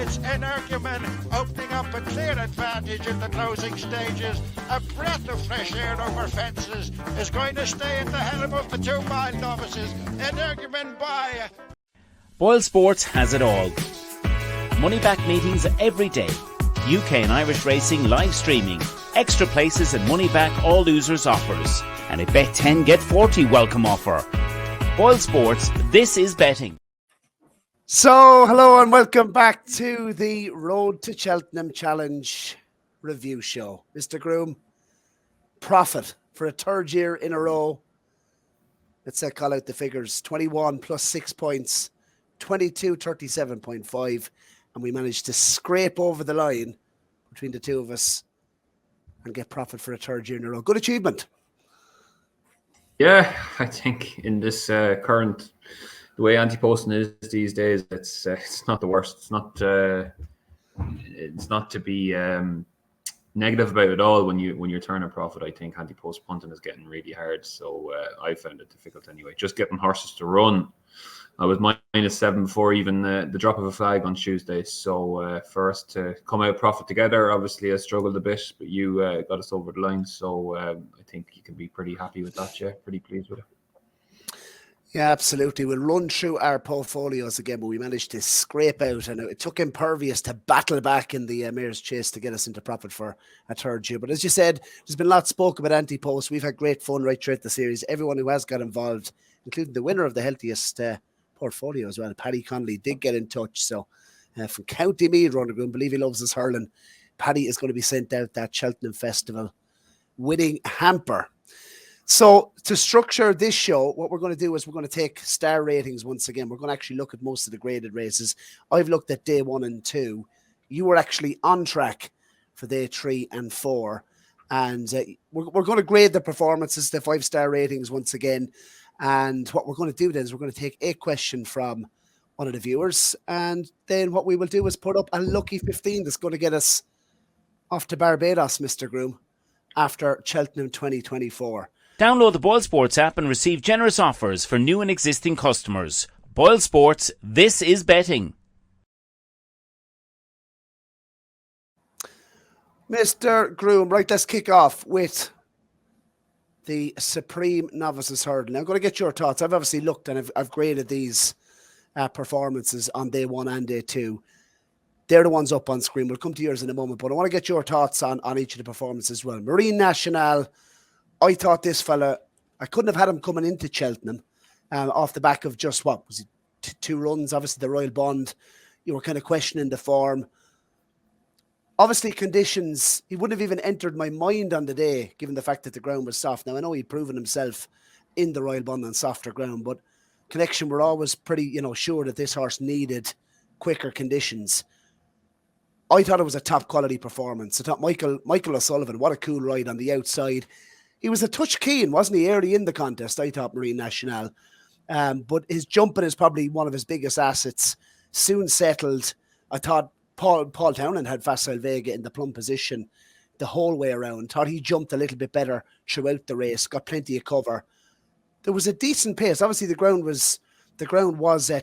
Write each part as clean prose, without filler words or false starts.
It's Energumen opening up a clear advantage in the closing stages. A breath of fresh air over fences is going to stay at the helm of the 2 mile novices. Energumen by. Boyle Sports has it all. Money back meetings every day. UK and Irish racing live streaming. Extra places and money back all losers offers. And a bet 10 get 40 welcome offer. Boyle Sports, this is betting. So, hello and welcome back to the Road to Cheltenham Challenge review show. Mr. Groome, profit for a third year in a row. Let's call out the figures. 21 plus 6 points, 22.37.5. And we managed to scrape over the line between the two of us and get profit for a third year in a row. Good achievement. Yeah, I think in this current, the way anti-posting is these days, it's not the worst. It's not to be negative about it all. When you turn a profit, I think anti-post punting is getting really hard. So I found it difficult anyway. Just getting horses to run. I was -7 before even the drop of a flag on Tuesday. So for us to come out profit together, obviously I struggled a bit, but you got us over the line. So I think you can be pretty happy with that. Yeah, pretty pleased with it. Yeah, absolutely. We'll run through our portfolios again, but we managed to scrape out, and it took Impervious to battle back in the Mayor's Chase to get us into profit for a third year. But as you said, there's been lots spoken about Ante-Post. We've had great fun right throughout the series. Everyone who has got involved, including the winner of the healthiest portfolio as well, Paddy Connolly, did get in touch. So from County Meath, Ronan Groome, believe he loves his hurling. Paddy is going to be sent out that Cheltenham Festival winning hamper. So to structure this show, what we're going to do is we're going to take star ratings once again. We're going to actually look at most of the graded races. I've looked at day 1 and 2. You were actually on track for day 3 and 4. And we're going to grade the performances, the 5-star ratings once again. And what we're going to do then is we're going to take a question from one of the viewers. And then what we will do is put up a lucky 15 that's going to get us off to Barbados, Mr. Groome, after Cheltenham 2024. Download the Boyle Sports app and receive generous offers for new and existing customers. Boyle Sports, this is betting. Mr. Groome, right, let's kick off with the Supreme Novices Hurdle. Now, I'm going to get your thoughts. I've obviously looked and I've graded these performances on day 1 and day 2. They're the ones up on screen. We'll come to yours in a moment, but I want to get your thoughts on each of the performances as well. Marine National, I thought this fella, I couldn't have had him coming into Cheltenham off the back of just, what was it, 2 runs? Obviously, the Royal Bond, you were kind of questioning the form. Obviously, conditions, he wouldn't have even entered my mind on the day, given the fact that the ground was soft. Now, I know he'd proven himself in the Royal Bond on softer ground, but Connection were always pretty, sure that this horse needed quicker conditions. I thought it was a top quality performance. I thought Michael O'Sullivan, what a cool ride on the outside. He was a touch keen, wasn't he, early in the contest, I thought, Marine National. But his jumping is probably one of his biggest assets. Soon settled. I thought Paul Townend had Facile Vega in the plumb position the whole way around. Thought he jumped a little bit better throughout the race, got plenty of cover. There was a decent pace. Obviously, the ground was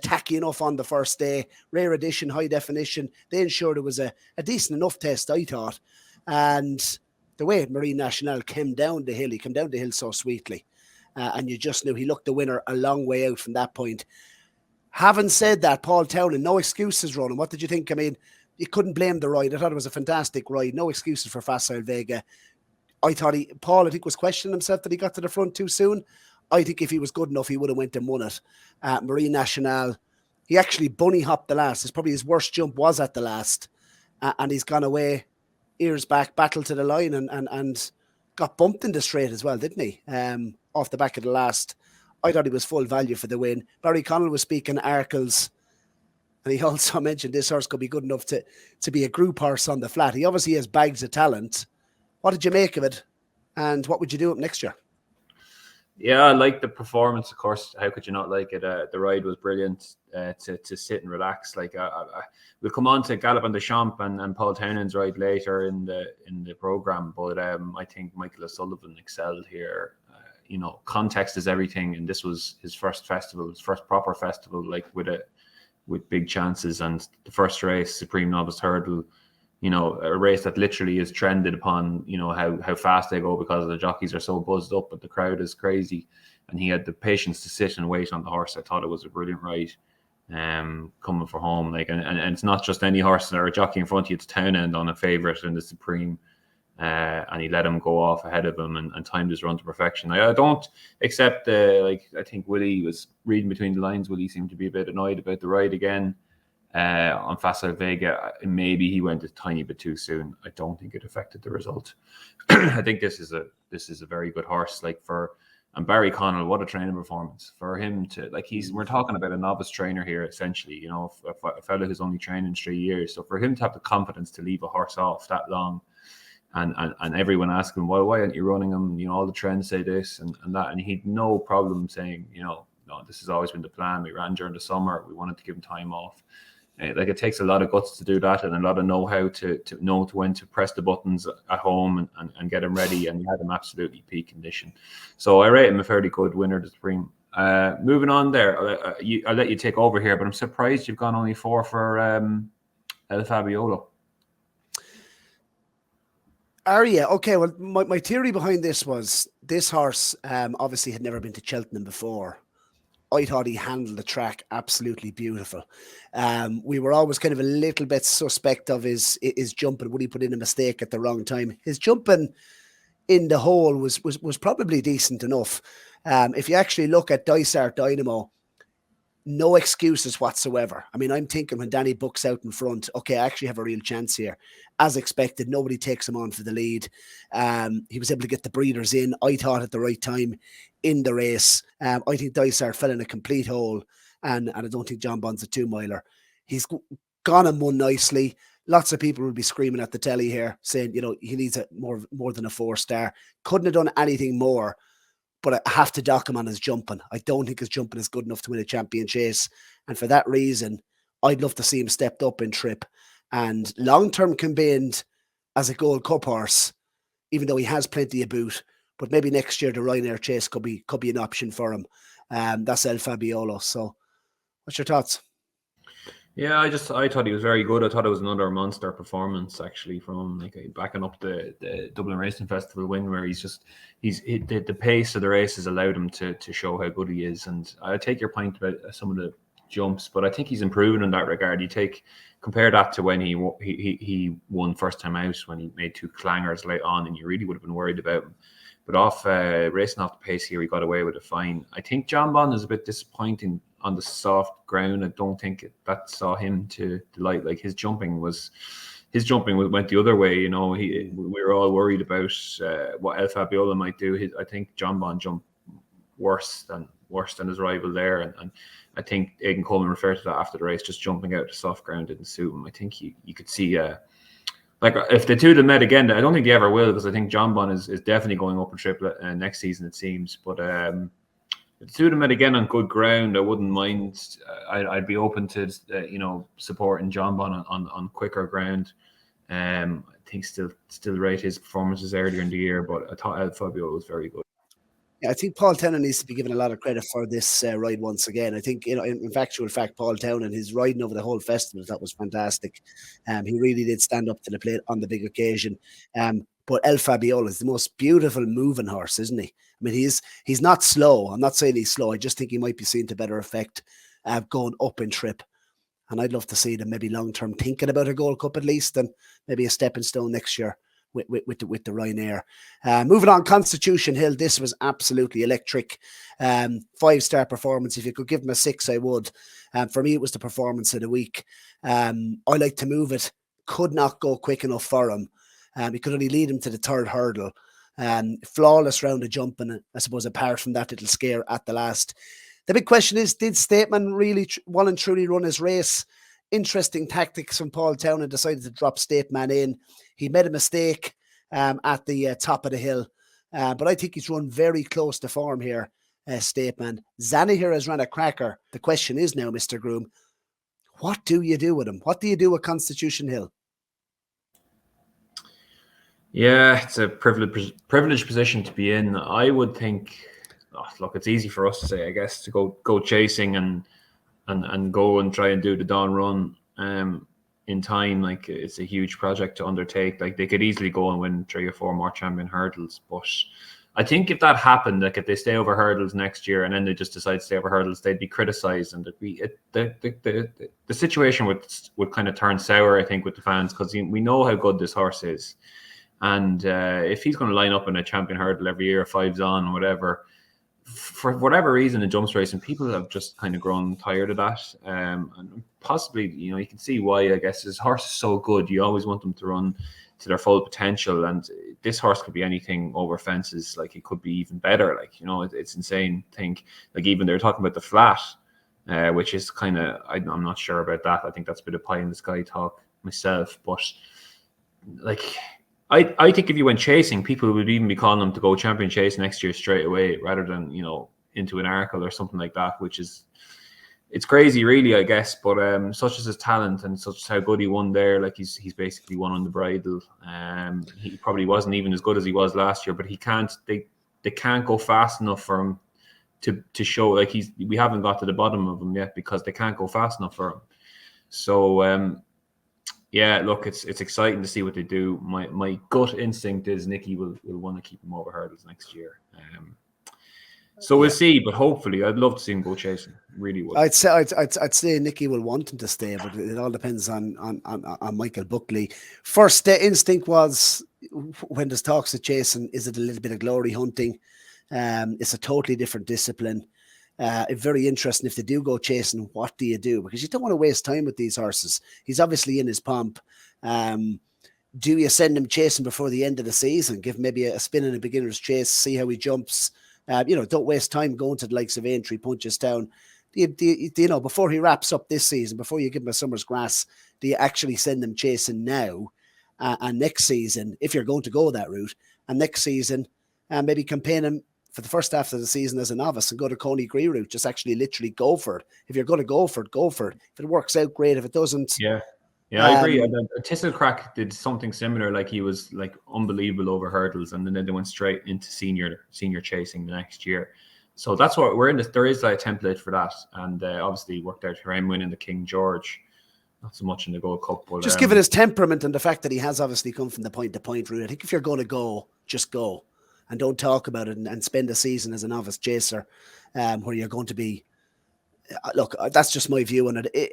tacky enough on the first day. Rare edition, high definition. They ensured it was a decent enough test, I thought. And the way Marine National came down the hill, he came down the hill so sweetly. And you just knew he looked the winner a long way out from that point. Having said that, Paul Townend, no excuses, Ronan. What did you think? I mean, you couldn't blame the ride. I thought it was a fantastic ride. No excuses for Facile Vega. I thought Paul was questioning himself that he got to the front too soon. I think if he was good enough, he would have went and won it. Marine National, he actually bunny hopped the last. It's probably his worst jump was at the last. And he's gone away, ears back, battled to the line and got bumped in the straight as well, didn't he? Off the back of the last. I thought he was full value for the win. Barry Connell was speaking Arkles, and he also mentioned this horse could be good enough to be a group horse on the flat. He obviously has bags of talent. What did you make of it? And what would you do up next year? Yeah, I like the performance, of course. How could you not like it? The ride was brilliant to sit and relax. We'll come on to Galop and the Champ and Paul Townend's ride later in the program, but I think Michael O'Sullivan excelled here. Context is everything, and this was his first festival, his first proper festival, like with a with big chances. And the first race, Supreme Novice Hurdle, you know, a race that literally is trended upon, you know, how fast they go because the jockeys are so buzzed up, but the crowd is crazy. And he had the patience to sit and wait on the horse. I thought it was a brilliant ride. Coming for home, like, and it's not just any horse or a jockey in front of you. It's Townend on a favourite in the Supreme, and he let him go off ahead of him and timed his run to perfection. I don't accept like, I think Willie was reading between the lines. Willie seemed to be a bit annoyed about the ride again on Facile Vega. Maybe he went a tiny bit too soon. I don't think it affected the result. I think this is a very good horse. Like, and Barry Connell, what a training performance for him to, like, we're talking about a novice trainer here, essentially, you know, a fellow who's only trained in 3 years. So for him to have the confidence to leave a horse off that long, and everyone asking, well, why aren't you running him? You know, all the trends say this and that, and he'd no problem saying, you know, no, this has always been the plan. We ran during the summer. We wanted to give him time off. Like, it takes a lot of guts to do that, and a lot of know-how to know when to press the buttons at home and get him ready, and he had him absolutely peak condition. So I rate him a fairly good winner to Supreme. Moving on there, I'll let you take over here, but I'm surprised you've gone only 4 for El Fabiolo. Yeah, okay. Well, my theory behind this was this horse obviously had never been to Cheltenham before. I thought he handled the track absolutely beautiful. We were always kind of a little bit suspect of his jumping. Would he put in a mistake at the wrong time? His jumping in the hole was probably decent enough. If you actually look at Dysart Dynamo, no excuses whatsoever. I mean, I'm thinking when Danny Buck's out in front, okay, I actually have a real chance here. As expected, nobody takes him on for the lead. He was able to get the breeders in, I thought, at the right time in the race. I think Dysart fell in a complete hole, and I don't think John Bond's a 2-miler. He's gone and won nicely. Lots of people will be screaming at the telly here, saying, you know, he needs more than a 4-star. Couldn't have done anything more. But I have to dock him on his jumping. I don't think his jumping is good enough to win a champion chase. And for that reason, I'd love to see him stepped up in trip. And long-term campaigned as a Gold Cup horse, even though he has plenty of boot. But maybe next year the Ryanair chase could be an option for him. That's El Fabiolo. So what's your thoughts? Yeah, I thought he was very good. I thought it was another monster performance, actually, from like backing up the Dublin Racing Festival win, where the pace of the race has allowed him to show how good he is. And I take your point about some of the jumps, but I think he's improving in that regard. Compare that to when he won first time out, when he made 2 clangers late on, and you really would have been worried about him. But racing off the pace here, he got away with it fine. I think John Bond is a bit disappointing on the soft ground. I don't think that saw him to delight. Like, his jumping went the other way. You know, we were all worried about what El Fabiola might do. I think John Bond jumped worse than his rival there, and I think Aidan Coleman referred to that after the race. Just jumping out to soft ground didn't suit him. I think you could see like, if the two of them met again, I don't think they ever will, because I think John Bond is definitely going up a triplet next season, it seems. But if the two of them met again on good ground, I wouldn't mind. I'd be open to supporting John Bond on quicker ground. I think still rate his performances earlier in the year, but I thought El Fabio was very good. Yeah, I think Paul Townend needs to be given a lot of credit for this ride once again. I think, in factual fact, Paul Townend, his riding over the whole festival, that was fantastic. He really did stand up to the plate on the big occasion. But El Fabiola is the most beautiful moving horse, isn't he? I mean, he's not slow. I'm not saying he's slow. I just think he might be seen to better effect going up in trip. And I'd love to see them maybe long-term thinking about a Gold Cup at least, and maybe a stepping stone next year with the Ryanair. Moving on, Constitution Hill. This was absolutely electric. 5-star performance. If you could give him a 6, I would. For me, it was the performance of the week. I like to move it. Could not go quick enough for him. He could only lead him to the 3rd hurdle. Flawless round of jumping, I suppose, apart from that little scare at the last. The big question is, did Stateman really well and truly run his race? Interesting tactics from Paul Townend, decided to drop Stateman in. He made a mistake at the top of the hill. But I think he's run very close to form here, Stateman. Zanny here has run a cracker. The question is now, Mr. Groome, what do you do with him? What do you do with Constitution Hill? Yeah, it's a privileged position to be in. I would think, look, it's easy for us to say, I guess, to go chasing and and go and try and do the Dawn Run in time. Like, it's a huge project to undertake. Like, they could easily go and win 3 or 4 more champion hurdles, but I think if that happened, like if they stay over hurdles next year and then they just decide to stay over hurdles, they'd be criticised, and the situation would kind of turn sour, I think, with the fans, because we know how good this horse is, and if he's going to line up in a champion hurdle every year, 5s on, whatever, for whatever reason in jumps racing, people have just kind of grown tired of that, and possibly, you can see why. I guess his horse is so good, you always want them to run to their full potential, and this horse could be anything over fences. Like, it could be even better. Like, it's insane to think, like, even they're talking about the flat, which is kind of, I'm not sure about that. I think that's a bit of pie in the sky talk myself, but like, I think if you went chasing, people would even be calling them to go champion chase next year straight away, rather than into an Arkle or something like that, which is, it's crazy, really, I guess. But such is his talent, and such is how good he won there. Like, he's basically won on the bridle. He probably wasn't even as good as he was last year, but he can't. They can't go fast enough for him to show. Like, we haven't got to the bottom of him yet, because they can't go fast enough for him. So yeah, look, it's exciting to see what they do. My gut instinct is Nicky will want to keep him over hurdles next year. So we'll see, but hopefully, I'd love to see him go chasing. Really would. I'd say Nicky will want him to stay, but it all depends on Michael Buckley. First instinct was, when there's talks of chasing, is it a little bit of glory hunting? It's a totally different discipline. Very interesting. If they do go chasing, what do you do? Because you don't want to waste time with these horses. He's obviously in his pomp. Do you send him chasing before the end of the season? Give him maybe a spin in a beginner's chase, see how he jumps. Don't waste time going to the likes of Aintree, Punchestown. Before he wraps up this season, before you give him a summer's grass, do you actually send him chasing now? And next season, if you're going to go that route, and next season, maybe campaign him for the first half of the season as a novice and go to Coney Gree route. Just actually literally go for it. If you're going to go for it, go for it. If it works out, great. If it doesn't, yeah, I agree. Thistlecrack did something similar. Like, he was like unbelievable over hurdles, and then they went straight into senior chasing the next year. So that's what we're in. There is like a template for that, and obviously worked out for him winning the King George. Not so much in the Gold Cup, but just given his temperament and the fact that he has obviously come from the point-to-point route, I think if you're going to go, just go, and don't talk about it, and spend a season as a novice chaser, where you're going to be. Look, that's just my view on it.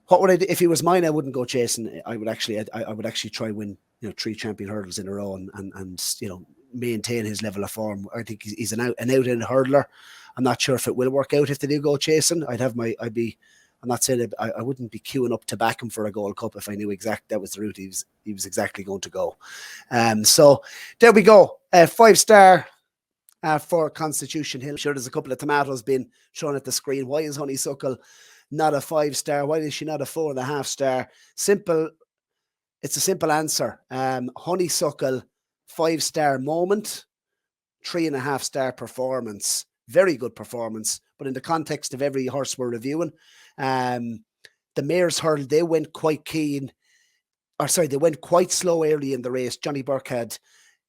What would I do if he was mine? I wouldn't go chasing. I would actually try win 3 champion hurdles in a row, and maintain his level of form. I think he's an out and hurdler. I'm not sure if it will work out if they do go chasing. I'm not saying that I wouldn't be queuing up to back him for a Gold Cup if I knew that was the route he was exactly going to go. So there we go. 5-star for Constitution Hill. I'm sure there's a couple of tomatoes being shown at the screen. Why is Honeysuckle not a 5-star? Why is she not a 4.5-star? Simple. It's a simple answer. Honeysuckle, 5-star moment, 3.5-star performance. Very good performance, but in the context of every horse we're reviewing, the Mares Hurdle, they went quite they went quite slow early in the race. Johnny Burke had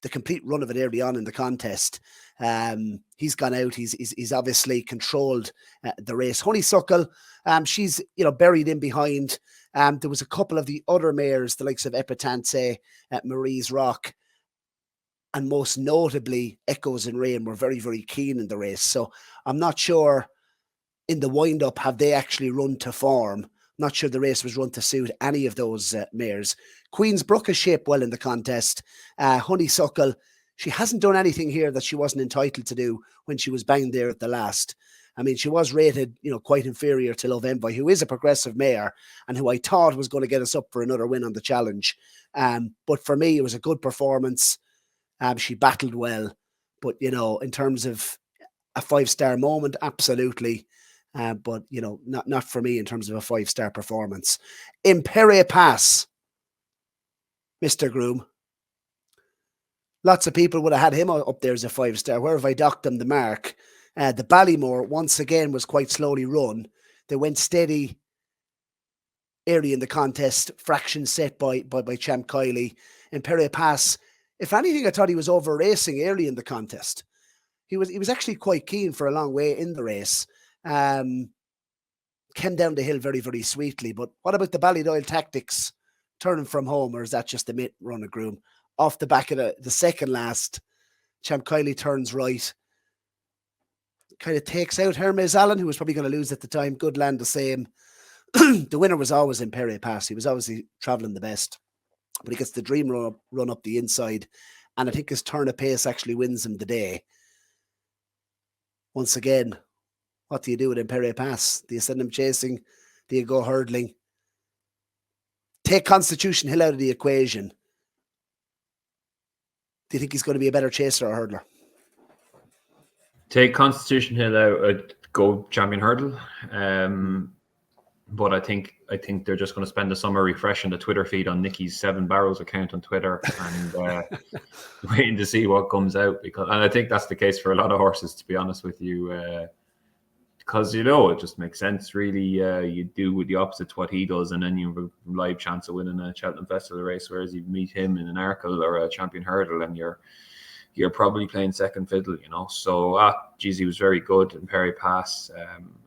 the complete run of it early on in the contest. He's gone out. He's obviously controlled the race. Honeysuckle, she's buried in behind. There was a couple of the other mares, the likes of Epitante, Marie's Rock, and most notably Echoes in Rain, were very, very keen in the race. So I'm not sure in the wind-up have they actually run to form. Not sure the race was run to suit any of those mares. Queensbrook has shaped well in the contest. Honeysuckle, she hasn't done anything here that she wasn't entitled to do when she was banged there at the last. I mean, she was rated, quite inferior to Love Envoy, who is a progressive mare and who I thought was going to get us up for another win on the challenge. But for me, it was a good performance. She battled well, but in terms of a 5-star moment, absolutely. But not for me in terms of a 5-star performance. Imperial Pass, Mr. Groome. Lots of people would have had him up there as a 5-star. Where have I docked him the mark? The Ballymore, once again, was quite slowly run. They went steady early in the contest, fraction set by Champ Kiley. Imperial Pass, if anything, I thought he was over racing early in the contest. He was actually quite keen for a long way in the race. came down the hill very, very sweetly. But what about the Barry Doyle tactics turning from home, or is that just a myth, Ronan Groome? Off the back of the second last, Champ Kiley turns right, kind of takes out Hermes Allen, who was probably going to lose at the time. Good land the same. The winner was always Imperial Pass. He was obviously travelling the best, but he gets the dream run up the inside, and I think his turn of pace actually wins him the day. Once again, what do you do with Imperial Pass? Do you send him chasing? Do you go hurdling? Take Constitution Hill out of the equation. Do you think he's going to be a better chaser or hurdler? Take Constitution Hill out, go champion hurdle. But I think they're just going to spend the summer refreshing the Twitter feed on Nicky's 7 Barrows account on Twitter and waiting to see what comes out. And I think that's the case for a lot of horses, to be honest with you. Because, it just makes sense, really. You do the opposite to what he does, and then you have a live chance of winning a Cheltenham Festival race, whereas you meet him in an Arkle or a champion hurdle, and you're probably playing second fiddle, So, geez, he was very good in Perry Pass.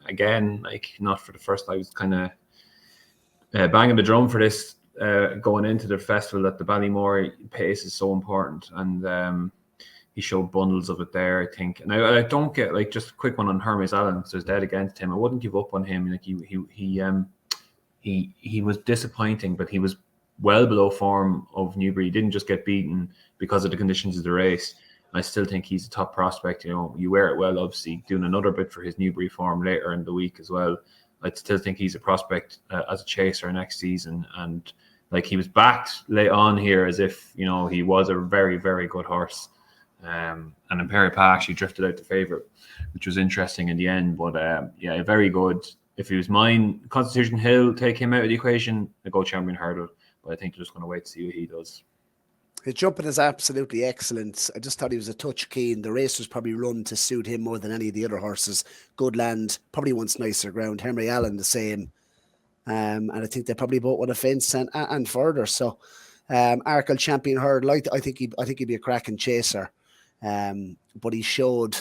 Again, not for the first time, I was kind of banging the drum for this going into the festival, that the Ballymore pace is so important. And he showed bundles of it there, I think. And I don't get, just a quick one on Hermes Allen, so it's dead against him. I wouldn't give up on him. He was disappointing, but he was well below form of Newbury. He didn't just get beaten because of the conditions of the race. I still think he's a top prospect. You wear it well, obviously, doing another bit for his Newbury form later in the week as well. I still think he's a prospect as a chaser next season. And he was backed late on here as if, he was a very, very good horse. And in Perry Pass, he drifted out the favourite, which was interesting in the end. But very good. If he was mine, Constitution Hill, take him out of the equation, I go champion hurdle. But I think they're just going to wait to see what he does. His jumping is absolutely excellent. I just thought he was a touch keen. The race was probably run to suit him more than any of the other horses. Good land, probably wants nicer ground. Henry Allen the same. And I think they probably both want a fence and further. So Arkle champion hurdle, I think he'd be a cracking chaser. But he showed,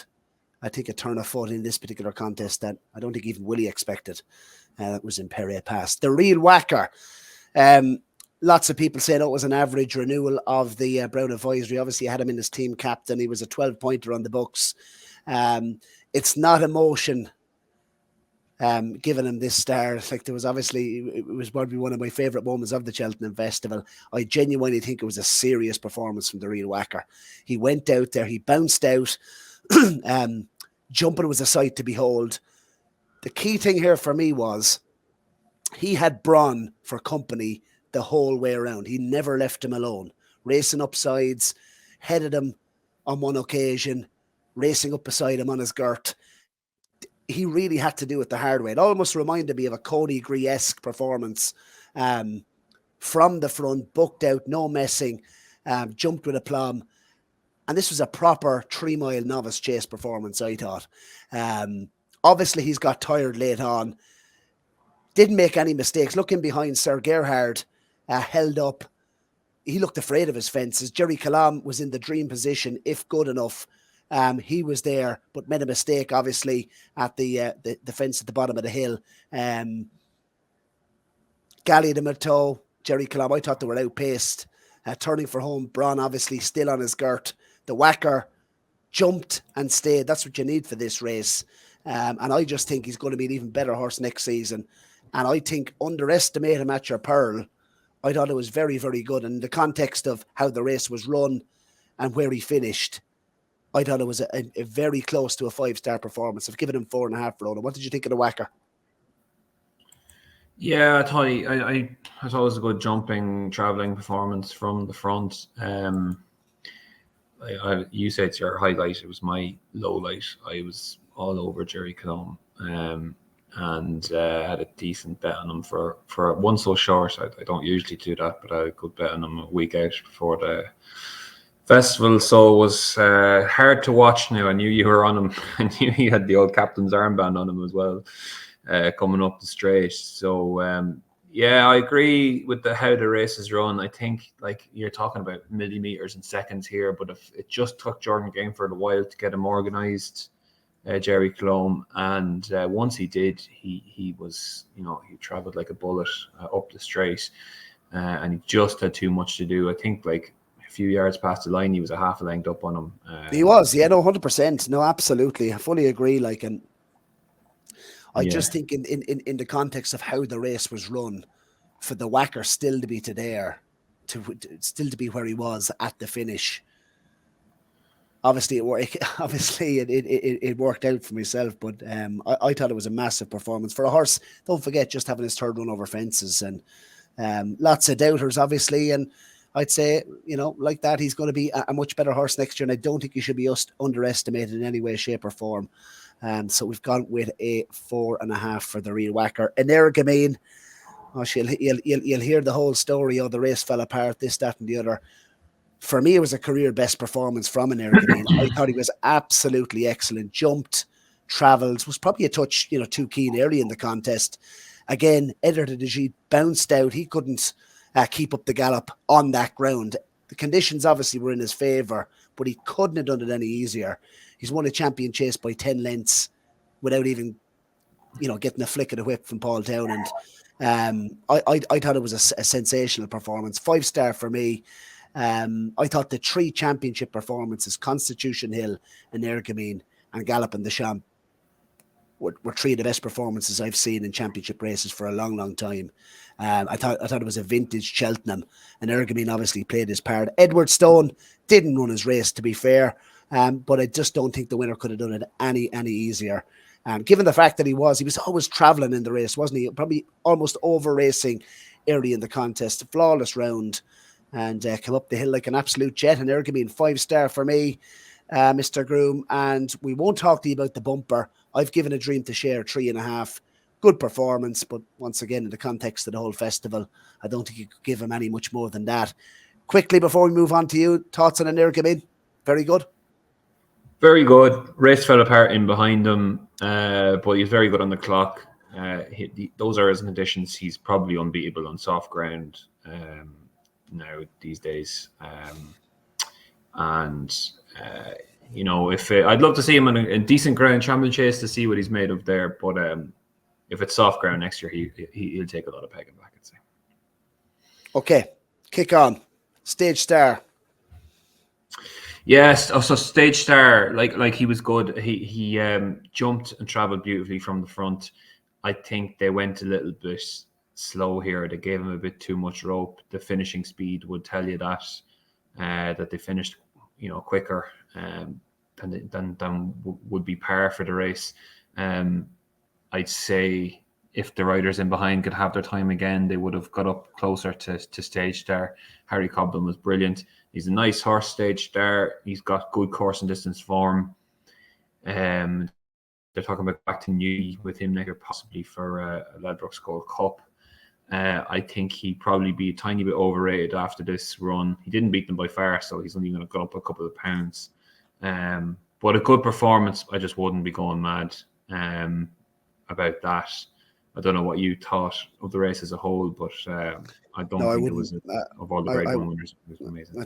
I think, a turn of foot in this particular contest that I don't think even Willie expected. That was in Perry Pass. The real whacker. Lots of people saying it was an average renewal of the Brown Advisory. Obviously, had him in his team captain. He was a 12-pointer on the books. It's not emotion giving him this star. There was it was probably one of my favourite moments of the Cheltenham Festival. I genuinely think it was a serious performance from the real whacker. He went out there, he bounced out. Jumping was a sight to behold. The key thing here for me was he had Braun for company the whole way around. He never left him alone. Racing up sides, headed him on one occasion, racing up beside him on his girt. He really had to do it the hard way. It almost reminded me of a Cody Gree-esque performance. From the front, booked out, no messing, jumped with aplomb. And this was a proper 3-mile novice chase performance, I thought. Obviously, he's got tired late on. Didn't make any mistakes. Looking behind, Sir Gerhard held up. He looked afraid of his fences. Jerry Calam was in the dream position, if good enough. He was there, but made a mistake, obviously, at the fence at the bottom of the hill. Gallied him a toe. Jerry Calam, I thought they were outpaced. Turning for home, Braun obviously still on his girt. The whacker jumped and stayed. That's what you need for this race. And I just think he's going to be an even better horse next season. And I think underestimate him at your pearl. I thought it was very, very good. And in the context of how the race was run and where he finished, I thought it was a very close to a 5-star performance. I've given him 4.5 for Ronan. What did you think of the whacker? Yeah, I thought I thought it was a good jumping, travelling performance from the front. You said it's your highlight. It was my low light. I was all over Jerry Calam. And had a decent bet on him for one so short. I don't usually do that, but I had a good bet on him a week out before the festival. So it was hard to watch now. I knew you were on him. I knew he had the old captain's armband on him as well, coming up the straight. So I agree with how the race is run. I think you're talking about millimeters and seconds here, but if it just took Jordan Gainford a while to get him organised, Jerry Colombe, and once he did, he was, he travelled like a bullet up the straight, and he just had too much to do. I think like a few yards past the line, he was a half a length up on him. He was, yeah, no, 100%, no, absolutely, I fully agree. Like, and I just think in the context of how the race was run, for the whacker still to be still to be where he was at the finish. Obviously, it worked out for myself, but I thought it was a massive performance for a horse. Don't forget, just having his third run over fences, and lots of doubters, obviously. And I'd say, like that, he's going to be a much better horse next year, and I don't think he should be underestimated in any way, shape, or form. So we've gone with a 4.5 for the real whacker. Energamine, you'll hear the whole story. The race fell apart, this, that, and the other. For me, it was a career best performance from Energamine. I thought he was absolutely excellent. Jumped, travelled, was probably a touch, too keen early in the contest. Again, Eder de Gite bounced out. He couldn't keep up the gallop on that ground. The conditions obviously were in his favour, but he couldn't have done it any easier. He's won a champion chase by 10 lengths without even, getting a flick of the whip from Paul Down. And I thought it was a sensational performance. 5-star for me. I thought the 3 championship performances, Constitution Hill, Energamine, and Galloping the Champ, were 3 of the best performances I've seen in championship races for a long, long time. I thought it was a vintage Cheltenham, and Energamine obviously played his part. Edward Stone didn't run his race, to be fair, but I just don't think the winner could have done it any easier. Given the fact that he was always travelling in the race, wasn't he? Probably almost over racing early in the contest. A flawless round, and come up the hill like an absolute jet. And Energamine, 5-star for me, Mr. Groome. And we won't talk to you about the bumper. I've given A Dream to Share 3.5. Good performance, but once again, in the context of the whole festival, I don't think you could give him any much more than that. Quickly, before we move on to you, thoughts on Energamine? Very good. Very good. Race fell apart in behind him, but he's very good on the clock. Those are his conditions. He's probably unbeatable on soft ground now these days. If I'd love to see him in a decent ground champion chase to see what he's made of there, but if it's soft ground next year, he'll take a lot of pegging back, I'd say. Okay, kick on. Stage Star. Yes, so Stage Star, like he was good. He jumped and travelled beautifully from the front. I think they went a little bit slow here. They gave him a bit too much rope. The finishing speed would tell you that they finished, quicker than would be par for the race. I'd say if the riders in behind could have their time again, they would have got up closer to Stage Star. Harry Cobden was brilliant. He's a nice horse, Stage Star. He's got good course and distance form. They're talking about back to New with him next year, possibly for a Ladbrokes Gold Cup. I think he'd probably be a tiny bit overrated after this run. He didn't beat them by far, so he's only going to go up a couple of pounds. But a good performance. I just wouldn't be going mad about that. I don't know what you thought of the race as a whole, but I don't think it was of all the grade one winners. It was amazing.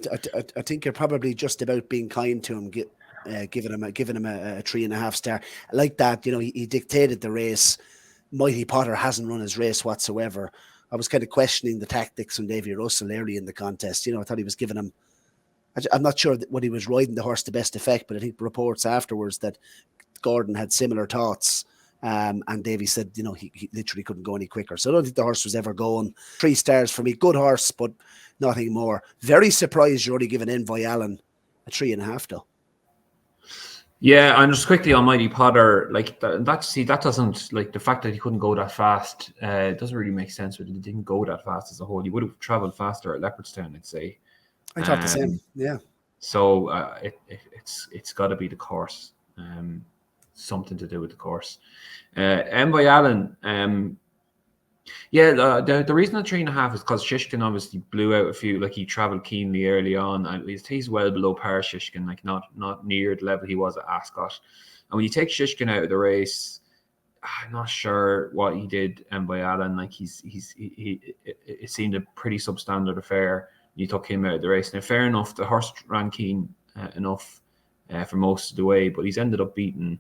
I think you're probably just about being kind to him, giving him a 3.5 star like that. He dictated the race. Mighty Potter hasn't run his race whatsoever. I was kind of questioning the tactics from Davy Russell early in the contest. I thought he was giving him. I'm not sure what he was riding the horse to best effect, but I think reports afterwards that Gordon had similar thoughts. And Davy said, he literally couldn't go any quicker. So I don't think the horse was ever going. 3 stars for me. Good horse, but nothing more. Very surprised you're only giving Envoy Allen a 3.5 though. Yeah, and just quickly on Mighty Potter, that doesn't, like, the fact that he couldn't go that fast, it doesn't really make sense. But he didn't go that fast as a whole. He would have travelled faster at Leopardstown, I'd say. I thought the same. Yeah. So it's got to be the course. Something to do with the course. Envoy Allen, the reason at 3.5 is because Shishkin obviously blew out a few. Like, he travelled keenly early on, and he's well below par Shishkin, like not near the level he was at Ascot. And when you take Shishkin out of the race, I'm not sure what he did. Envoy Allen, like it seemed a pretty substandard affair. You took him out of the race. Now, fair enough, the horse ran keen enough for most of the way, but he's ended up beating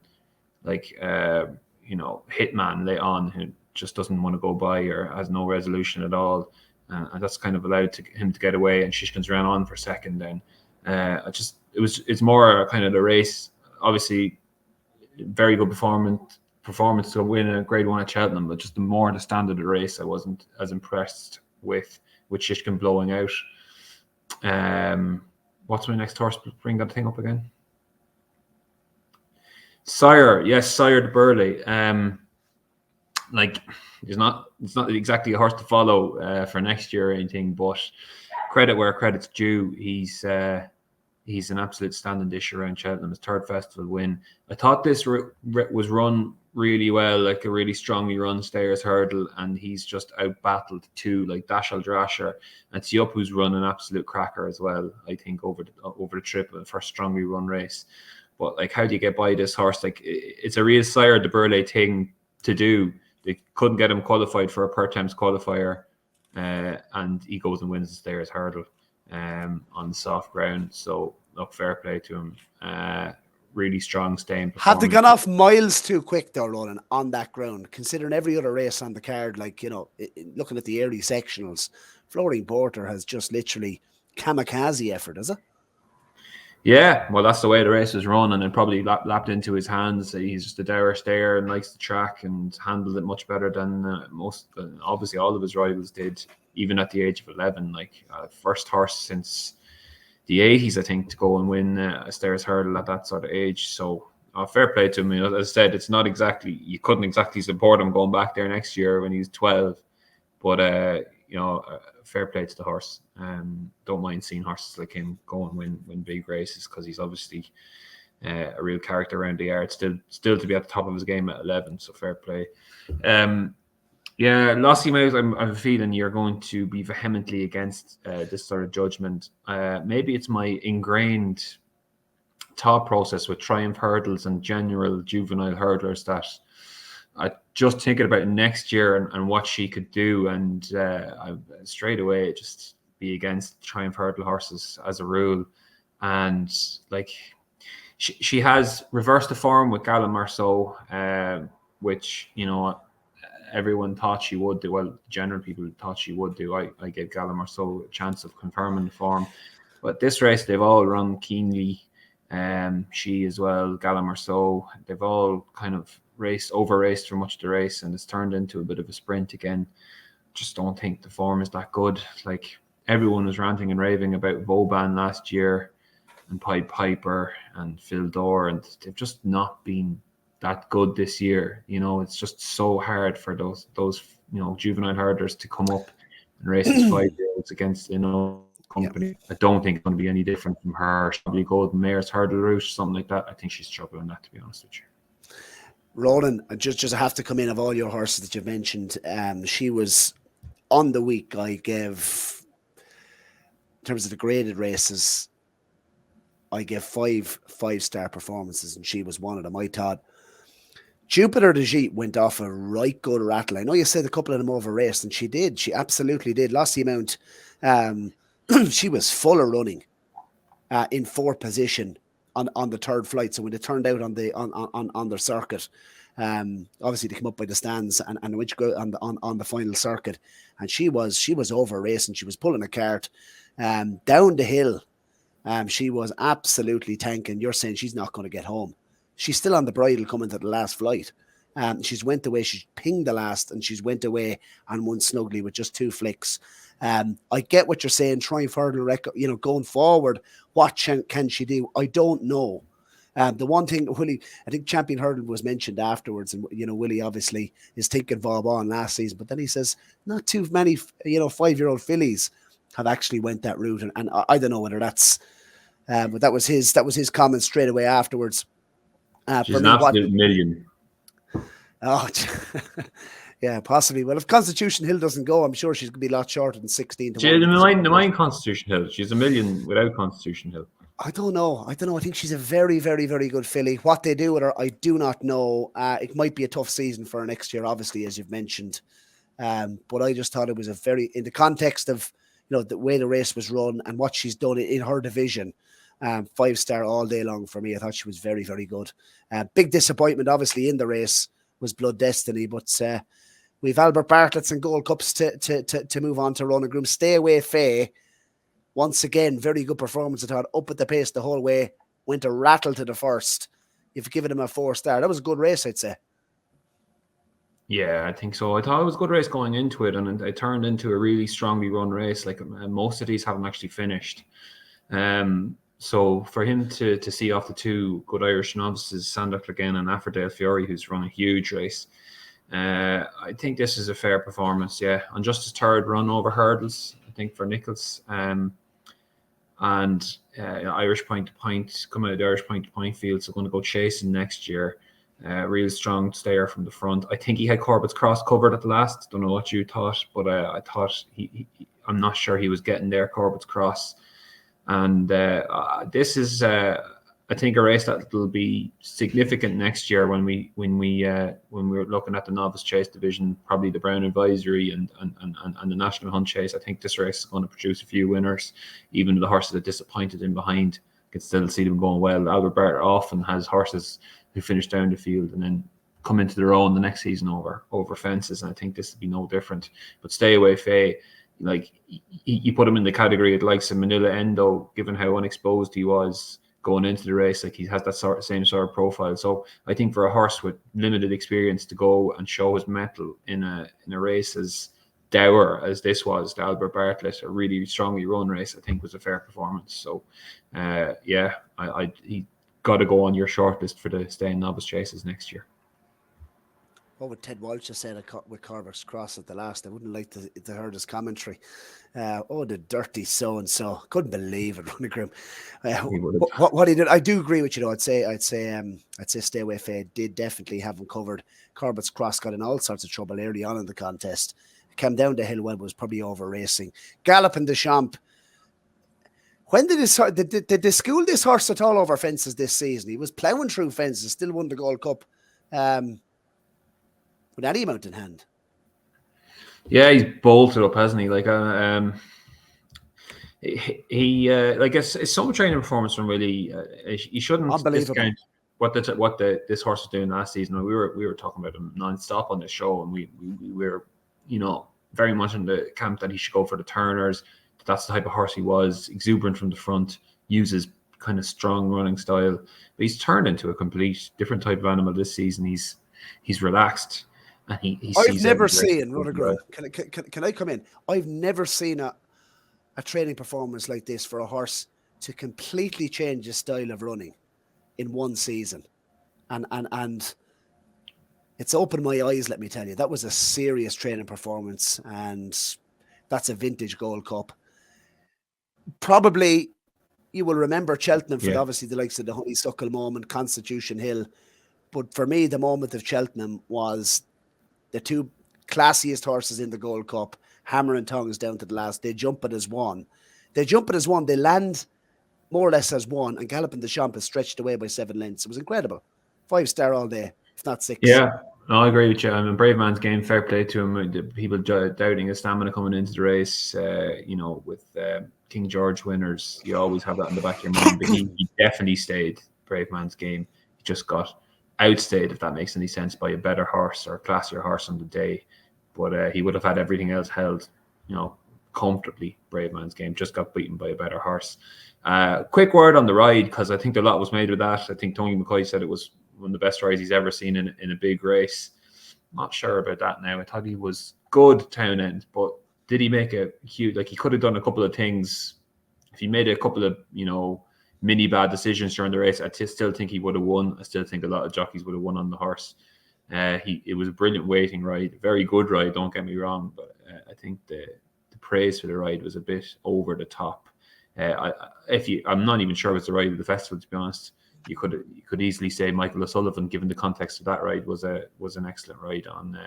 like hitman late on who just doesn't want to go by or has no resolution at all, and that's kind of allowed him to get away. And Shishkin's ran on for second. Then it's more kind of the race. Obviously, very good performance to win a Grade 1 at Cheltenham, but just the standard of the race, I wasn't as impressed with Shishkin blowing out. What's my next horse? Bring that thing up again. Sire de Burley. It's not exactly a horse to follow for next year or anything, but credit where credit's due. He's an absolute standing dish around Cheltenham. His third festival win. I thought this was run really well, like a really strongly run stayers hurdle, and he's just out battled two like Dashal Drasher and Siup, who's run an absolute cracker as well. I think over the trip of the first strongly run race. But like, how do you get by this horse? Like, it's a real Sire de Burley thing to do. They couldn't get him qualified for a per temps qualifier, and he goes and wins the stayers hurdle on soft ground. So look, fair play to him. Really strong staying performance. Have they gone off miles too quick though, Ronan, on that ground, considering every other race on the card? Like, looking at the early sectionals, Flooring Porter has just literally kamikaze effort, is it? Yeah, well, that's the way the race was run, and it probably lapped into his hands. He's just a dour stayer and likes the track and handled it much better than obviously all of his rivals did, even at the age of 11. Like, first horse since the 80s, I think, to go and win a stairs hurdle at that sort of age. So fair play to him. As I said, it's not exactly, you couldn't exactly support him going back there next year when he's 12, but fair play to the horse. Don't mind seeing horses like him go and win big races, because he's obviously a real character around the yard, still to be at the top of his game at 11. So fair play. Lossie Mouse, I have a feeling you're going to be vehemently against this sort of judgment. Maybe it's my ingrained thought process with triumph hurdles and general juvenile hurdlers that I just thinking about next year and what she could do, and I straight away just be against triumph hurdle horses as a rule. And like, she has reversed the form with Gala Marceau, which everyone thought she would do. Well, general people thought she would do. I gave Gala Marceau a chance of confirming the form, but this race they've all run keenly. She as well, Gala Marceau, they've all kind of over raced for much of the race, and it's turned into a bit of a sprint again. Just don't think the form is that good. Like, everyone was ranting and raving about Vauban last year and Pied Piper and Phil Dore, and they've just not been that good this year. It's just so hard for those juvenile hurdlers to come up and race as 5-year-olds against company. I don't think it's going to be any different from her. She'll probably go the Mayor's Hurdle route, something like that. I think she's struggling that, to be honest with you. Ronan, I just have to come in of all your horses that you've mentioned. She was on the week. I gave, in terms of the graded races, I gave 5-star performances, and she was one of them. I thought Jupiter de Gite went off a right good rattle. I know you said a couple of them over raced, and she did. She absolutely did. Lost the amount. She was full of running in fourth position on the third flight. So when they turned out on the circuit, obviously they came up by the stands and went to go on the final circuit, and she was over racing. She was pulling a cart down the hill. She was absolutely tanking. You're saying she's not going to get home. She's still on the bridle coming to the last flight. She's went away. She's pinged the last, and she's went away and won snugly with just 2 flicks. I get what you're saying. Trying further record, going forward, what can she do? I don't know. The one thing, Willie, I think Champion Hurdle was mentioned afterwards, and Willie obviously is thinking Vauban last season, but then he says not too many 5-year-old fillies have actually went that route, and I don't know whether that's, but that was his comment straight away afterwards. She's an absolute million. Oh, yeah, possibly. Well, if Constitution Hill doesn't go, I'm sure she's going to be a lot shorter than 16 to 1. The mind Constitution Hill. She's a million without Constitution Hill. I don't know. I think she's a very, very, very good filly. What they do with her, I do not know. It might be a tough season for her next year, obviously, as you've mentioned. But I just thought it was in the context of the way the race was run and what she's done in her division, 5-star all day long for me. I thought she was very, very good. Big disappointment, obviously, in the race was Blood Destiny, but we've Albert Bartlett's and Gold Cups to move on to Ronan Groome. Stay Away Faye, once again, very good performance. I thought up at the pace the whole way, went a rattle to the first. You've given him a 4-star. That was a good race, I'd say. Yeah, I think so. I thought it was a good race going into it, and it turned into a really strongly run race. Like most of these haven't actually finished. So for him to see off the 2 good Irish novices, Sandock again and Affordale Fiore, who's run a huge race, I think this is a fair performance. Yeah, and just his 3rd run over hurdles, I think, for Nichols. And Irish point to point, coming out of the Irish point to point field, so going to go chasing next year. Real strong stayer from the front. I think he had Corbett's Cross covered at the last. Don't know what you thought, but I thought I'm not sure he was getting there, Corbett's Cross. And this is, I think, a race that will be significant next year when we're looking at the novice chase division, probably the Brown Advisory and the National Hunt Chase. I think this race is going to produce a few winners, even the horses that disappointed in behind. Can still see them going well. Albert Bartlett often has horses who finish down the field and then come into their own the next season over fences, and I think this will be no different. But Stay Away Faye, like you put him in the category of likes of Manila Endo, given how unexposed he was going into the race. Like he has that same sort of profile. So I think for a horse with limited experience to go and show his mettle in a race as dour as this was, the Albert Bartlett, a really strongly run race, I think was a fair performance. So he got to go on your shortlist for the staying novice chases next year. What would Ted Walsh have said with Corbett's Cross at the last? I wouldn't like to hear his commentary. The dirty so-and-so. Couldn't believe it, Ronan Groome. What he did, I do agree with you though. I'd say Stay Away Faye did definitely have him covered. Corbett's Cross got in all sorts of trouble early on in the contest. Came down the hill well, was probably over racing. Galloping the Champ. When did they school this horse at all over fences this season? He was ploughing through fences, still won the Gold Cup. With any amount in hand. Yeah, he's bolted up, hasn't he? Like it's some training performance from really. You shouldn't discount what this horse was doing last season. We were talking about him non-stop on the show, and we were very much in the camp that he should go for the turners. That's the type of horse he was, exuberant from the front, uses kind of strong running style. But he's turned into a complete different type of animal this season. He's relaxed. And I've never seen, Ronan Groome, can I come in? I've never seen a training performance like this for a horse to completely change his style of running in one season. And it's opened my eyes, let me tell you. That was a serious training performance, and that's a vintage Gold Cup. Probably you will remember Cheltenham for obviously the likes of the Honeysuckle moment, Constitution Hill. But for me, the moment of Cheltenham was the 2 classiest horses in the Gold Cup, hammer and tongs down to the last. They jump it as one. They land more or less as one, and Galloping the Champ is stretched away by 7 lengths. It was incredible. 5-star all day, if not 6. Yeah, no, I agree with you. I mean, Brave Man's Game, fair play to him. People doubting his stamina coming into the race, with King George winners, you always have that in the back of your mind. But he definitely stayed Brave Man's Game. He just got outstayed, if that makes any sense, by a better horse or a classier horse on the day. But he would have had everything else held, comfortably. Brave Man's Game just got beaten by a better horse. Quick word on the ride, because I think a lot was made with that. I think Tony McCoy said it was one of the best rides he's ever seen in a big race. Not sure about that now. I thought he was good town end, but did he make a huge, he could have done a couple of things. If he made a couple of, mini bad decisions during the race, I still think he would have won. I still think a lot of jockeys would have won on the horse. It was a brilliant waiting ride, very good ride, don't get me wrong, but I think the praise for the ride was a bit over the top. I'm not even sure it was the ride of the festival, to be honest. You could easily say Michael O'Sullivan, given the context of that ride, was an excellent ride on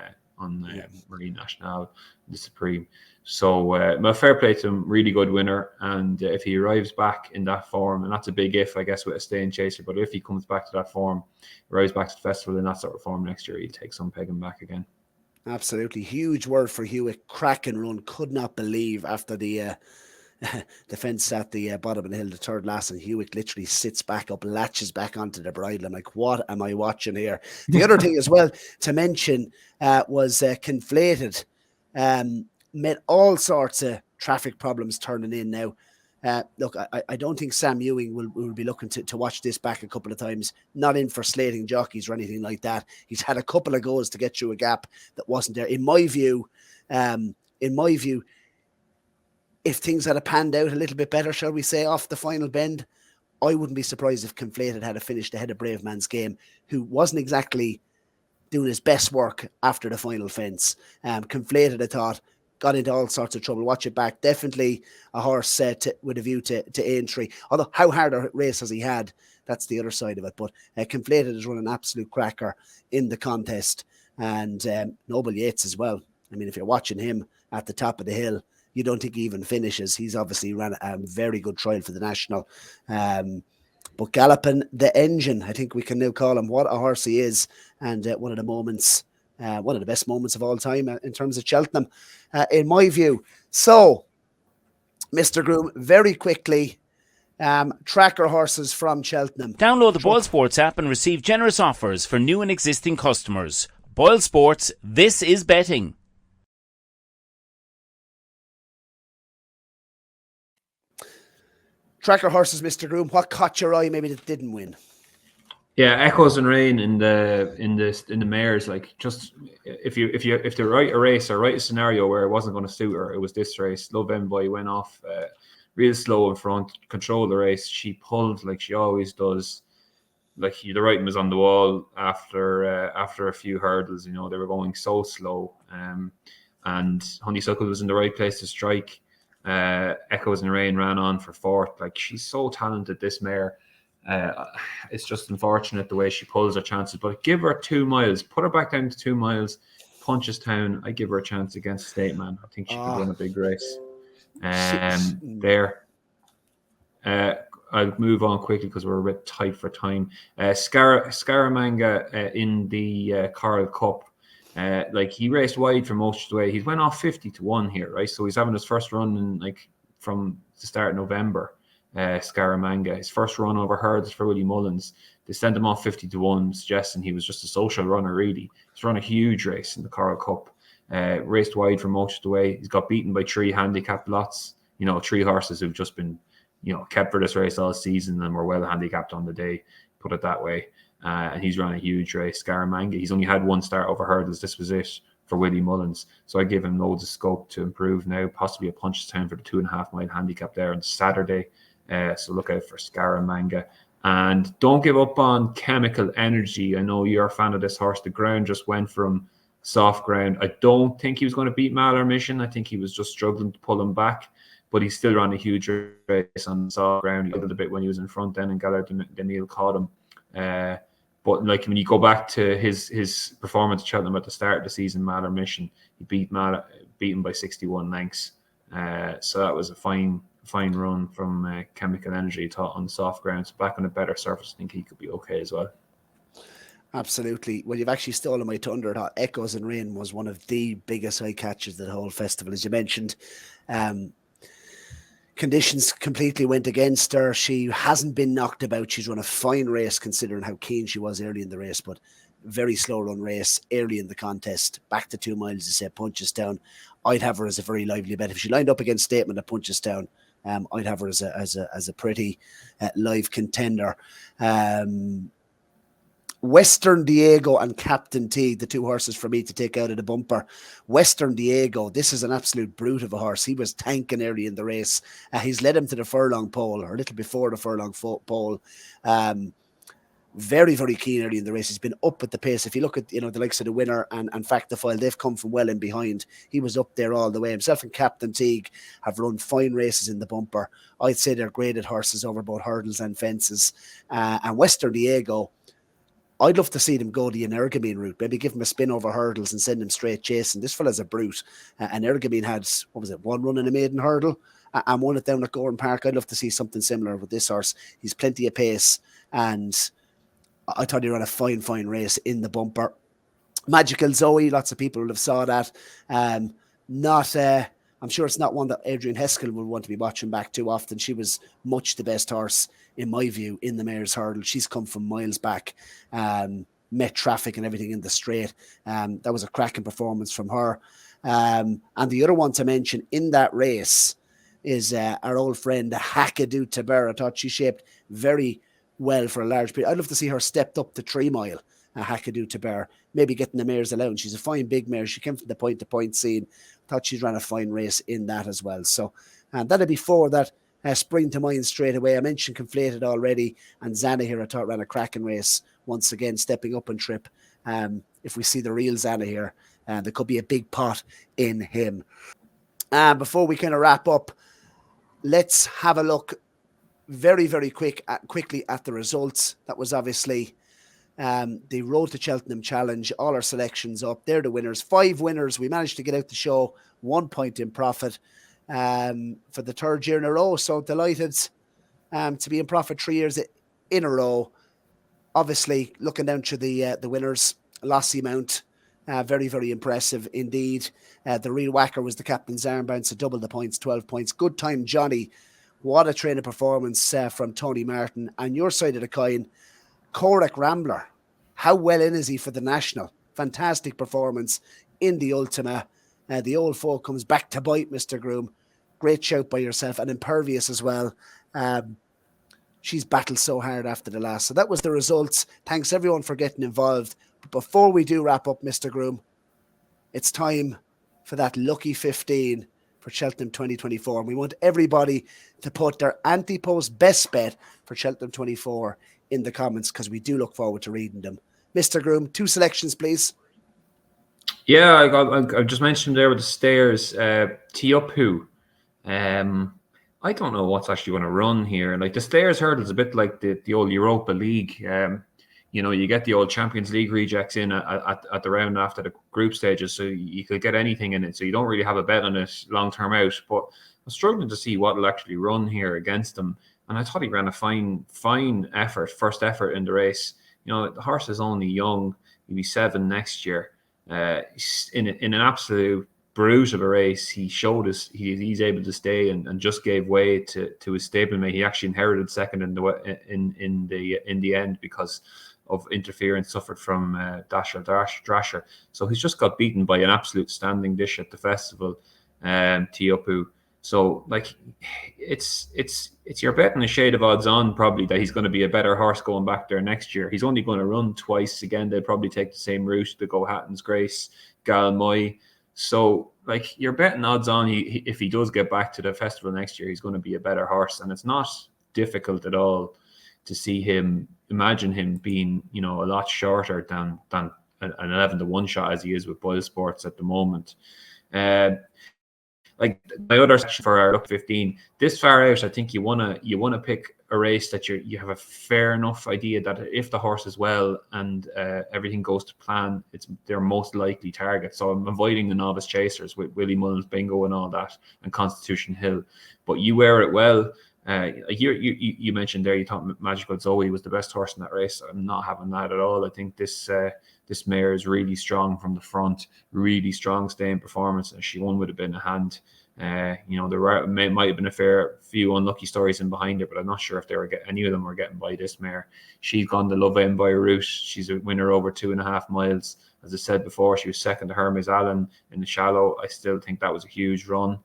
Marine National, the Supreme. So fair play to him, really good winner. And if he arrives back in that form, and that's a big if, I guess, with a staying chaser, but if he comes back to that form, arrives back to the festival in that sort of form next year, he'll take some pegging back again. Absolutely. Huge word for Hewitt. Cracking run. Could not believe after the the fence at the bottom of the hill, the third last, and Hewitt literally sits back up, latches back onto the bridle. I'm like, what am I watching here? The other thing as well to mention was Conflated. Met all sorts of traffic problems turning in now. Look, I don't think Sam Ewing will be looking to watch this back a couple of times. Not in for slating jockeys or anything like that. He's had a couple of goes to get through a gap that wasn't there. In my view, if things had panned out a little bit better, shall we say, off the final bend, I wouldn't be surprised if Conflated had finished ahead of Brave Man's Game, who wasn't exactly doing his best work after the final fence. Conflated, I thought, got into all sorts of trouble. Watch it back. Definitely a horse with a view to entry. Although, how hard a race has he had? That's the other side of it. But Conflated has run an absolute cracker in the contest. And Noble Yates as well. I mean, if you're watching him at the top of the hill, you don't think he even finishes. He's obviously ran a very good trial for the National. But Galloping the Engine, I think we can now call him. What a horse he is. And one of the best moments of all time in terms of Cheltenham, in my view. So, Mr. Groome, very quickly, tracker horses from Cheltenham. Download the BoyleSports app and receive generous offers for new and existing customers. BoyleSports, this is betting. Tracker horses, Mr. Groome. What caught your eye? Maybe that didn't win. Yeah, Echoes and Rain in the mares. Like, just if they write a race or write a scenario where it wasn't going to suit her, it was this race. Love Envoy went off real slow in front, controlled the race. She pulled like she always does. Like, the writing was on the wall after a few hurdles. You know, they were going so slow. And Honeysuckle was in the right place to strike. Echoes and Rain ran on for fourth. Like, she's so talented, this mare. It's just unfortunate the way she pulls her chances. But give her 2 miles, put her back down to 2 miles, Punchestown. I give her a chance against State Man. I think she could run a big race. There. I'll move on quickly because we're a bit tight for time. Scaramanga in the Coral Cup. Like, he raced wide for most of the way. He went off 50-1 here, right? So he's having his first run in, from the start of November. Scaramanga, his first run over hurdles for Willie Mullins. They sent him off 50-1, suggesting he was just a social runner, really. He's run a huge race in the Coral Cup. Raced wide for most of the way. He's got beaten by 3 handicapped lots. 3 horses who've just been, kept for this race all season and were well handicapped on the day, put it that way. And he's run a huge race. Scaramanga, he's only had 1 start over hurdles. This was it for Willie Mullins. So I give him loads of scope to improve now, possibly a Punchestown for the 2.5 mile handicap there on Saturday. So look out for Scaramanga. And don't give up on Chemical Energy. I know you're a fan of this horse. The ground just went from soft ground. I don't think he was going to beat Malar Mission. I think he was just struggling to pull him back. But he still ran a huge race on soft ground. He did a bit when he was in front then, and Gallard Demille caught him. But like, when you go back to his performance at Cheltenham at the start of the season, Malar Mission, he beat him by 61 lengths. So that was a fine run from Chemical Energy on soft ground. So back on a better surface, I think he could be okay as well. Absolutely. Well, you've actually stolen my thunder. Echoes and Rain was one of the biggest eye catches of the whole festival, as you mentioned. Conditions completely went against her. She hasn't been knocked about. She's run a fine race considering how keen she was early in the race, but very slow run race early in the contest. Back to 2 miles, to say Punchestown. I'd have her as a very lively bet. If she lined up against Statement at Punchestown, I'd have her as a pretty live contender. Western Diego and Captain T, the 2 horses for me to take out of the bumper. Western Diego, this is an absolute brute of a horse. He was tanking early in the race. He's led him to the furlong pole, or a little before the furlong pole. Very, very keen early in the race. He's been up at the pace. If you look at the likes of the winner and Factifile, they've come from well in behind. He was up there all the way. Himself and Captain Teague have run fine races in the bumper. I'd say they're graded horses over both hurdles and fences. And Western Diego, I'd love to see them go the Energamine route. Maybe give him a spin over hurdles and send him straight chasing. This fella's a brute. Energamine had, 1 run in a maiden hurdle and won it down at Gowran Park. I'd love to see something similar with this horse. He's plenty of pace, and I thought he ran a fine race in the bumper. Magical Zoe, lots of people will have saw that. I'm sure it's not one that Adrian Heskell would want to be watching back too often. She was much the best horse, in my view, in the Mayor's Hurdle. She's come from miles back, met traffic and everything in the straight. That was a cracking performance from her. And the other one to mention in that race is our old friend, the Hackadoo Taber. I thought she shaped very well for a large period. I'd love to see her stepped up to 3 mile, Hackadoo Taber, maybe getting the mare's allowance. She's a fine big mare. She came from the point-to-point scene. Thought she'd ran a fine race in that as well. So that'd be 4 that spring to mind straight away. I mentioned Conflated already, and Zana here I thought ran a cracking race once again, stepping up on trip. If we see the real Zana here, there could be a big pot in him. Before we kind of wrap up, let's have a look very, very quickly at the results. That was obviously the Road to Cheltenham Challenge. All our selections up. They're the winners. 5 winners. We managed to get out the show 1 point in profit for the 3rd year in a row. So delighted to be in profit 3 years in a row. Obviously, looking down to the winners, Lossie Mount, very, very impressive indeed. The real whacker was the captain's armband, so double the points, 12 points. Good time, Johnny. What a training performance from Tony Martin. And your side of the coin, Corach Rambler. How well in is he for the National? Fantastic performance in the Ultima. The old folk comes back to bite, Mr. Groome. Great shout by yourself, and Impervious as well. She's battled so hard after the last. So that was the results. Thanks everyone for getting involved. But before we do wrap up, Mr. Groome, it's time for that lucky 15 for Cheltenham 2024. And we want everybody to put their Ante-Post best bet for Cheltenham 24 in the comments, because we do look forward to reading them. Mr. Groome, 2 selections, please. Yeah, I just mentioned there with the stairs, Tiupu. I don't know what's actually going to run here. Like the stairs hurdle is a bit like the old Europa League. You get the old Champions League rejects in at the round after the group stages, so you could get anything in it. So you don't really have a bet on it long term out. But I'm struggling to see what will actually run here against them. And I thought he ran a fine effort, first effort in the race. The horse is only young. He'll be 7 next year. In an absolute brute of a race, he showed us he's able to stay and just gave way to his stablemate. He actually inherited second in the end because of interference suffered from Drasher. So he's just got beaten by an absolute standing dish at the festival, Tiupu. So like it's your betting a shade of odds on probably that he's going to be a better horse going back there next year. He's only going to run twice again. They'll probably take the same route to go Hatton's Grace, Galmoy. So like you're betting odds on if he does get back to the festival next year, he's going to be a better horse. And it's not difficult at all to see him, imagine him being, a lot shorter than an 11-1 shot as he is with boylesports at the moment. Like my other section for our look 15, this far out, I think you wanna pick a race that you have a fair enough idea that if the horse is well and everything goes to plan, they're most likely targets. So I'm avoiding the novice chasers with Willie Mullins Bingo and all that, and Constitution Hill. But you wear it well. You mentioned there you thought Magical Zoe was the best horse in that race. I'm not having that at all. I think this mare is really strong from the front, really strong staying performance, and she won with a bit in hand. There might have been a fair few unlucky stories in behind her, but I'm not sure if any of them were getting by this mare. She's gone the Love Envoy route. She's a winner over 2.5 miles. As I said before, she was second to Hermes Allen in the shallow. I still think that was a huge run.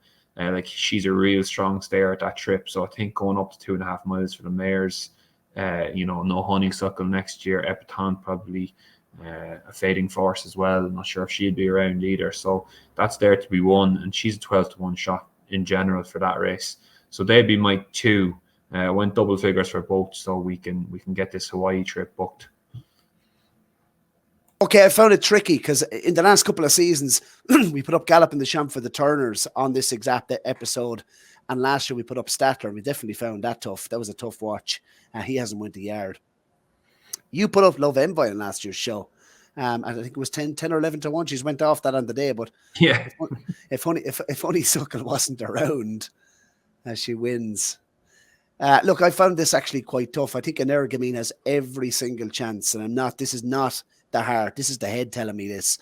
She's a real strong stayer at that trip. So I think going up to 2.5 miles for the mares, no Honeysuckle next year. Epitante probably a fading force as well. I'm not sure if she'd be around either. So that's there to be won. And she's a 12-1 shot in general for that race. So they'd be my 2. Went double figures for both, so we can get this Hawaii trip booked. Okay, I found it tricky because in the last couple of seasons, we put up Gallop in the Champ for the Turners on this exact episode. And last year we put up Statler. We definitely found that tough. That was a tough watch. He hasn't went the yard. You put up Love Envoy in last year's show. I think it was 10 or 11-1. She's went off that on the day. But yeah, if Honeysuckle wasn't around, she wins. Look, I found this actually quite tough. I think Energamine has every single chance. And this is not the heart. This is the head telling me this.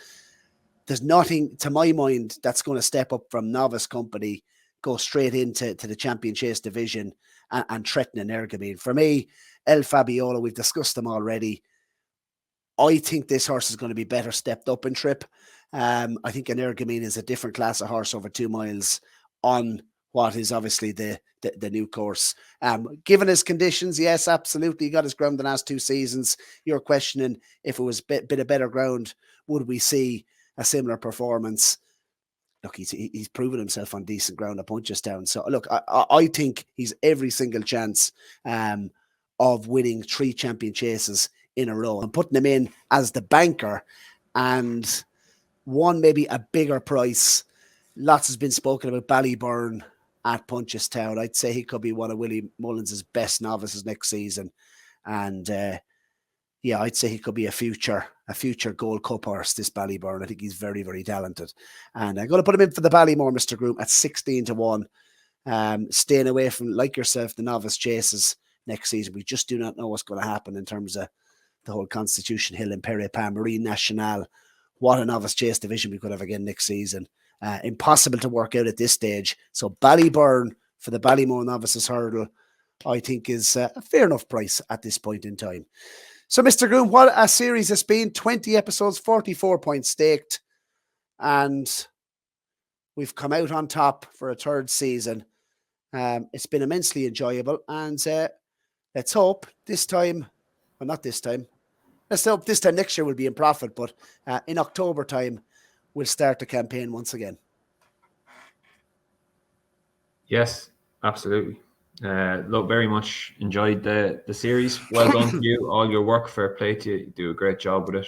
there's nothing, to my mind, that's going to step up from novice company, go straight into the Champion Chase division and threaten an Energumene. For me, El Fabiolo, we've discussed them already. I think this horse is going to be better stepped up in trip. I think an Energumene is a different class of horse over 2 miles on what is obviously the new course. Given his conditions, yes, absolutely. He got his ground the last 2 seasons. You're questioning if it was a bit of better ground, would we see a similar performance? Look, he's proven himself on decent ground at Punchestown. So, look, I think he's every single chance of winning 3 champion chases in a row. I'm putting him in as the banker and one maybe a bigger price. Lots has been spoken about Ballymore at Punchestown. I'd say he could be one of Willie Mullins' best novices next season. And yeah, I'd say he could be a future Gold Cup horse, this Ballymore. I think he's very, very talented. And I'm going to put him in for the Ballymore, Mr. Groome, at 16-1. Staying away from, like yourself, the novice chases next season. We just do not know what's going to happen in terms of the whole Constitution Hill, Imperial Pan, Marine Nationale. What a novice chase division we could have again next season. Impossible to work out at this stage. So Ballymore for the Ballymore Novices Hurdle, I think is a fair enough price at this point in time. So, Mr. Groome, what a series it's been. 20 episodes, 44 points staked. And we've come out on top for a 3rd season. It's been immensely enjoyable. And let's hope this time, well, not this time. Let's hope this time next year we'll be in profit. But in October time, we'll start the campaign once again. Yes, absolutely. Look, very much enjoyed the series. Well done to you. All your work, fair play to you. You do a great job with it.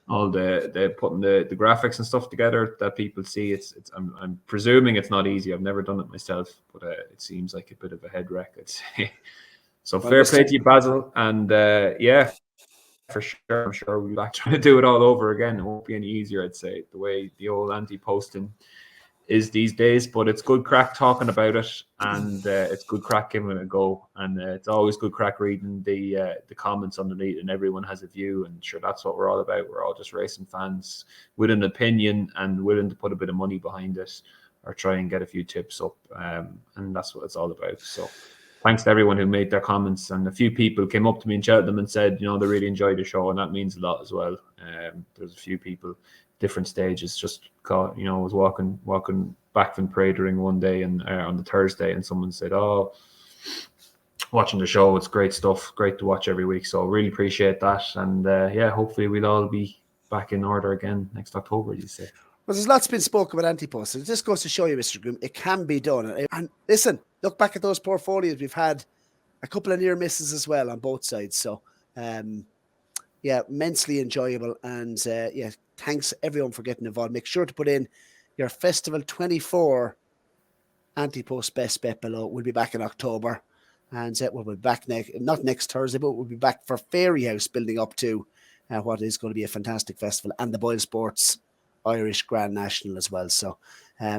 All the putting the graphics and stuff together that people see. I'm presuming it's not easy. I've never done it myself, but it seems like a bit of a head wreck, I'd say. So fair play to you, Basil. And yeah, for sure, I'm sure we'll be back trying to do it all over again. It won't be any easier, I'd say, the way the old anti-posting is these days, but it's good crack talking about it, and it's good crack giving it a go, and it's always good crack reading the comments underneath, and everyone has a view, and sure, that's what we're all about. We're all just racing fans with an opinion and willing to put a bit of money behind it or try and get a few tips up, and that's what it's all about. So thanks to everyone who made their comments, and a few people came up to me in Cheltenham and said, you know, they really enjoyed the show, and that means a lot as well. There's a few people, different stages, just caught, you know, I was walking back from Pradering one day and on the Thursday, and someone said, oh, watching the show, it's great stuff, great to watch every week. So really appreciate that. And yeah, hopefully we'll all be back in order again next October, you say. Well, there's lots been spoken about Ante-Post. It just goes to show you, Mr. Groome, it can be done. And listen, look back at those portfolios. We've had a couple of near misses as well on both sides. So yeah, immensely enjoyable. And yeah, thanks everyone for getting involved. Make sure to put in your Festival 24 Ante-Post best bet below. We'll be back in October. And we'll be back not next Thursday, but we'll be back for Fairy House, building up to what is going to be a fantastic festival, and the BoyleSports Irish Grand National as well. So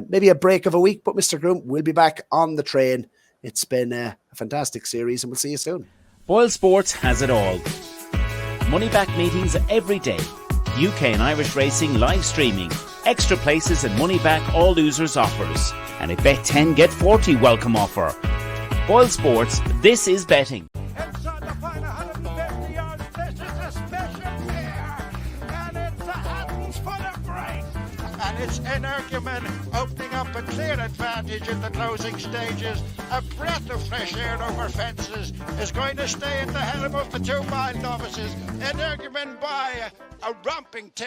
maybe a break of a week, but Mr. Groome, we'll be back on the train. It's been a fantastic series, and we'll see you soon. BoyleSports has it all. Money back meetings every day. UK and Irish racing live streaming. Extra places and money back all losers offers. And a bet 10 get 40 welcome offer. BoyleSports, this is betting. Inside the final 150 yards, this is a special year, and it's a hands full of grace. And it's Energumene opening up a clear advantage in the closing stages. A breath of fresh air over fences is going to stay at the helm of the 2 mile novices. Energumene by a romping 10.